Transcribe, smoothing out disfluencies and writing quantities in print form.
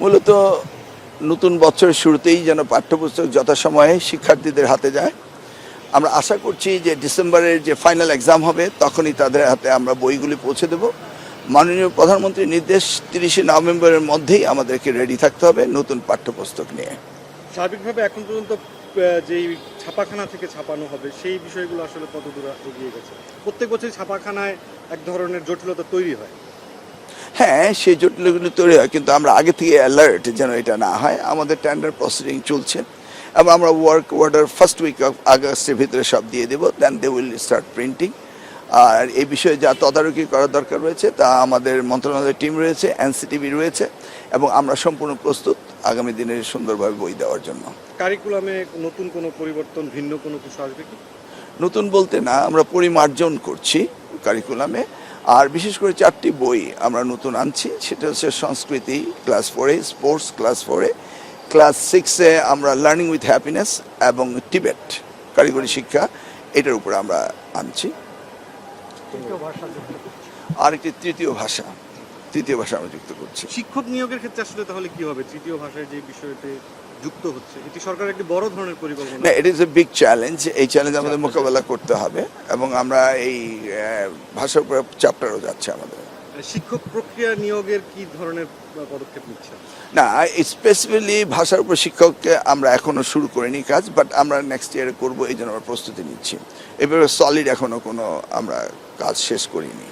মূলত নতুন বছরের শুরুতেই যেন পাঠ্যপুস্তক যথাসময়ে শিক্ষার্থীদের হাতে যায়। আমরা আশা করছি যে ডিসেম্বরের যে ফাইনাল এক্সাম হবে তখনই তাদের হাতে আমরা বইগুলি পৌঁছে দেব। মাননীয় প্রধানমন্ত্রীর নির্দেশ 30শে নভেম্বরের মধ্যেই আমাদেরকে রেডি থাকতে হবে নতুন পাঠ্যপুস্তক নিয়ে। সার্বিকভাবে এখন পর্যন্ত যেই ছাপাখানা থেকে ছাপানো হবে সেই বিষয়গুলো আসলে কতদূর এগিয়ে গেছে? প্রত্যেক বছর ছাপাখানায় এক ধরনের জটিলতা তৈরি হয়। হ্যাঁ, সেই জটিলগুলি তৈরি হয়, কিন্তু আমরা আগে থেকে অ্যালার্ট যেন এটা না হয়। আমাদের টেন্ডার প্রসিডিং চলছে এবং আমরা work order first week of আগস্টের ভিতরে সব দিয়ে দেবো। Then they will start printing. আর এই বিষয়ে যা তদারকি করার দরকার রয়েছে তা আমাদের মন্ত্রণালয়ের টিম রয়েছে, এনসিটিভি রয়েছে এবং আমরা সম্পূর্ণ প্রস্তুত আগামী দিনে সুন্দরভাবে বই দেওয়ার জন্য। কারিকুলামে নতুন কোনো পরিবর্তন, ভিন্ন কোনো কিছু আসবে কি? নতুন বলতে না, আমরা পরিমার্জন করছি কারিকুলামে। আর বিশেষ করে 4টি বই আমরা নতুন আনছি। সেটা হচ্ছে সংস্কৃতি ক্লাস 4-এ, স্পোর্টস ক্লাস 4-এ, ক্লাস 6-এ আমরা লার্নিং উইথ হ্যাপিনেস এবং টিবেট কারিগরি শিক্ষা, এটার উপরে আমরা আনছি। আর একটি তৃতীয় ভাষা আমরা যুক্ত করছি। শিক্ষক নিয়োগের ক্ষেত্রে আসলে তাহলে কি হবে? তৃতীয় ভাষায় যে বিষয়টি যুক্ত হচ্ছে, এটি সরকারের একটি বড় ধরনের পরিকল্পনা। না, it is a big challenge. এই চ্যালেঞ্জ আমাদের মোকাবেলা করতে হবে এবং আমরা এই ভাষার উপরে চ্যাপ্টারও যাচ্ছে আমাদের। শিক্ষক প্রক্রিয়া নিয়োগের কি ধরনের পদক্ষেপ নিচ্ছে? না, স্পেসিফিকলি ভাষার উপর শিক্ষককে আমরা এখনো শুরু করিনি কাজ, বাট আমরা নেক্সট ইয়ারে করবো, এই জন্য আমরা প্রস্তুতি নিচ্ছি। এবারে সলিড এখনো কোনো আমরা কাজ শেষ করিনি।